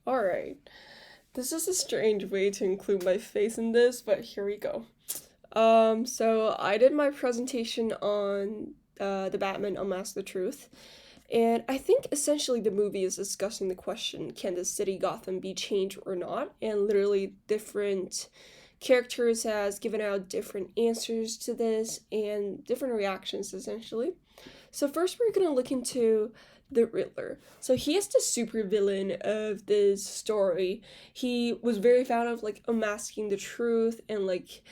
Alright. This is a strange way to include my face in this, but here we go. So I did my presentation on the Batman Unmask the Truth, and I think essentially the movie is discussing the question, can the city Gotham be changed or not? And literally different characters has given out different answers to this and different reactions essentially. So first we're gonna look into the Riddler. So he is the super villain of this story. He was very fan of like unmasking the truth and like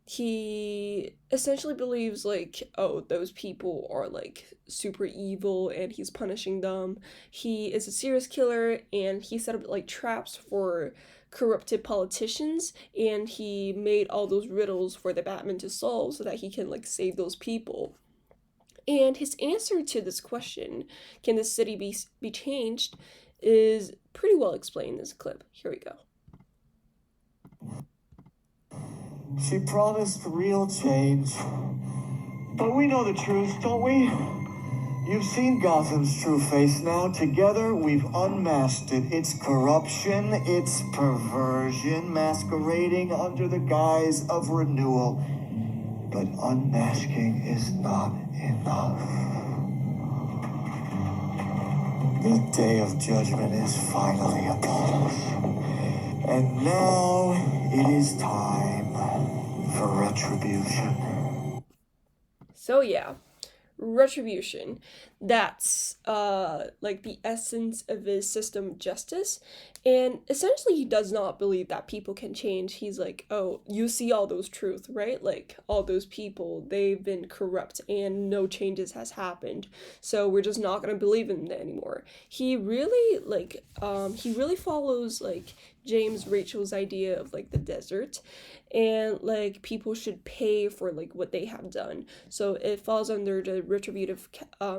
he essentially believes like, oh, those people are like super evil and he's punishing them. He is a serious killer and he set up like traps for corrupted politicians, and he made all those riddles for the Batman to solve so that he can like save those people. And his answer to this question, can the city be changed, is pretty well explained in this clip. Here we go. She promised real change. But we know the truth, don't we? You've seen Gotham's true face now. Together, we've unmasked it. It's corruption, it's perversion, masquerading under the guise of renewal. But unmasking is not enough. The day of judgment is finally upon us. And now it is time for retribution. So yeah, retribution. That's like the essence of his system of justice. And essentially he does not believe that people can change. He's like, oh, you see all those truth, right? Like all those people, they've been corrupt and no changes has happened. So we're just not gonna believe in them anymore. He really follows like James Rachel's idea of like the desert, and like people should pay for like what they have done. So it falls under the retributive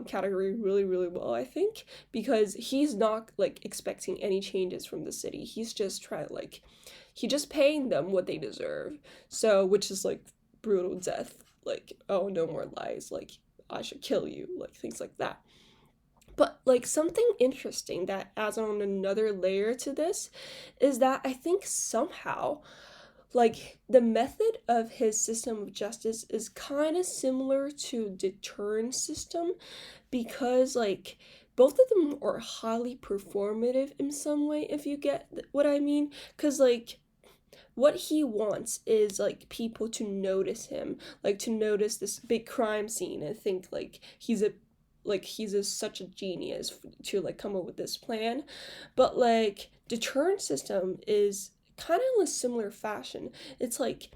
category really, really well, I think, because he's not like expecting any changes from the city. He's just trying like, he just paying them what they deserve. So, which is like brutal death, like, oh, no more lies, like, I should kill you, like things like that. But like something interesting that adds on another layer to this is that I think somehow like the method of his system of justice is kind of similar to deterrent system, because like both of them are highly performative in some way, if you get what I mean. Because like what he wants is like people to notice him, like to notice this big crime scene and think like such a genius to like come up with this plan. But like deterrent system is kind of in a similar fashion. It's like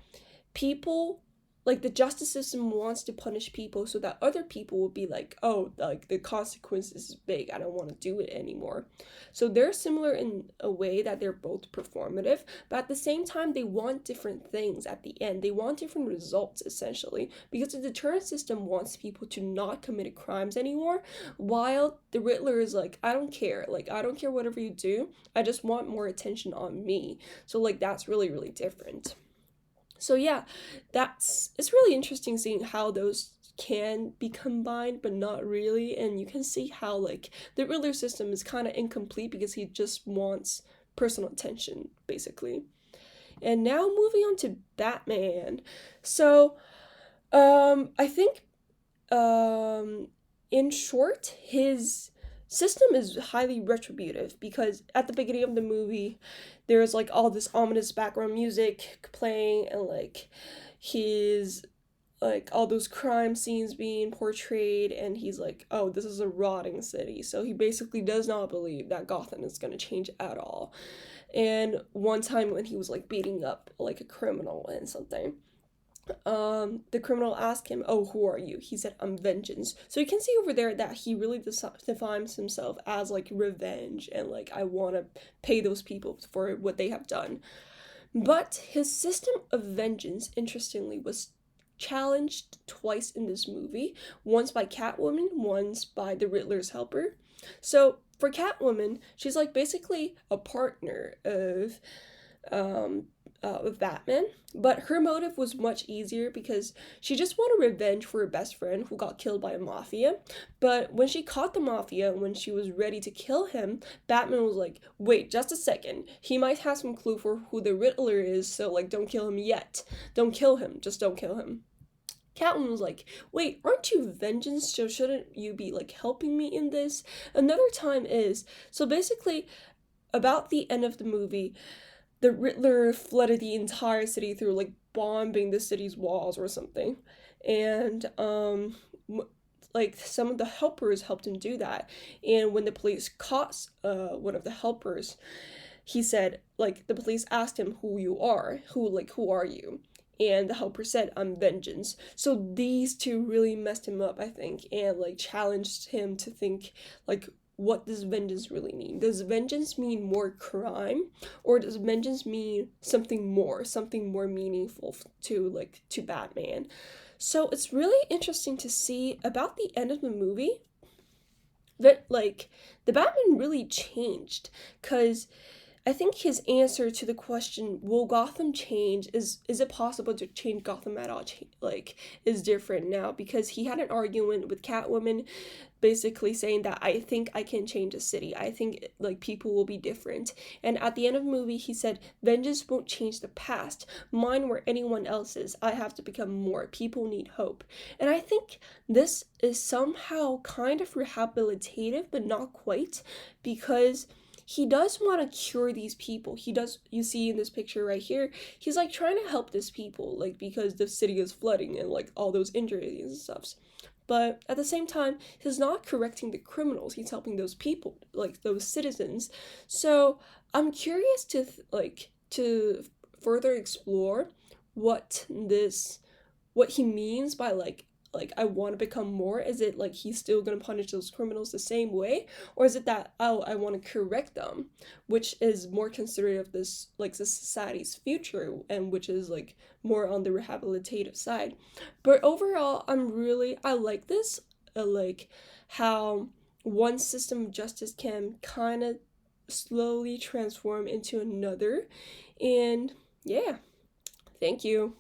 people, like the justice system wants to punish people so that other people will be like, oh, like the consequences is big, I don't want to do it anymore. So they're similar in a way that they're both performative, but at the same time they want different things at the end. They want different results essentially, because the deterrent system wants people to not commit crimes anymore, while the Riddler is like, I don't care, like I don't care whatever you do, I just want more attention on me. So like that's really, really different. So yeah, that's it's really interesting seeing how those can be combined but not really, and you can see how like the Riddler system is kind of incomplete because he just wants personal attention basically. And now moving on to Batman. So I think in short, his system is highly retributive because at the beginning of the movie, there's like all this ominous background music playing, and like he's like all those crime scenes being portrayed, and he's like, oh, this is a rotting city. So he basically does not believe that Gotham is going to change at all. And one time when he was like beating up like a criminal and something, the criminal asked him, oh, who are you? He said, I'm vengeance. So you can see over there that he really defines himself as like revenge, and like I want to pay those people for what they have done. But his system of vengeance, interestingly, was challenged twice in this movie, once by Catwoman, once by the Riddler's helper. So for Catwoman, she's like basically a partner um with Batman, but her motive was much easier because she just wanted revenge for her best friend who got killed by a mafia. But when she caught the mafia, when she was ready to kill him, Batman was like, wait, just a second. He might have some clue for who the Riddler is, so like don't kill him yet. Don't kill him, just don't kill him. Catwoman was like, wait, aren't you vengeance? So shouldn't you be like helping me in this? Another time is, so basically, about the end of the movie, the Riddler flooded the entire city through like bombing the city's walls or something. And like some of the helpers helped him do that. And when the police caught one of the helpers, he said, like, the police asked him who you are, who are you? And the helper said, I'm vengeance. So these two really messed him up, I think, and like challenged him to think, like, what does vengeance really mean? Does vengeance mean more crime, or does vengeance mean something more meaningful to Batman? So it's really interesting to see about the end of the movie that like the Batman really changed, because I think his answer to the question, will Gotham change, is it possible to change Gotham at all, like, is different now, because he had an argument with Catwoman basically saying that I think I can change a city. I think like people will be different. And at the end of the movie he said, vengeance won't change the past. Mine were anyone else's. I have to become more. People need hope. And I think this is somehow kind of rehabilitative, but not quite, because he does want to cure these people. He does, you see in this picture right here, he's like trying to help these people, like, because the city is flooding and like all those injuries and stuff. But at the same time, he's not correcting the criminals. He's helping those people, like those citizens. So I'm curious to further explore what he means by like I want to become more. Is it like he's still gonna punish those criminals the same way, or is it that, oh, I want to correct them, which is more considerate of this, like, the society's future, and which is like more on the rehabilitative side. But overall, I like this, like how one system of justice can kind of slowly transform into another. And yeah, thank you.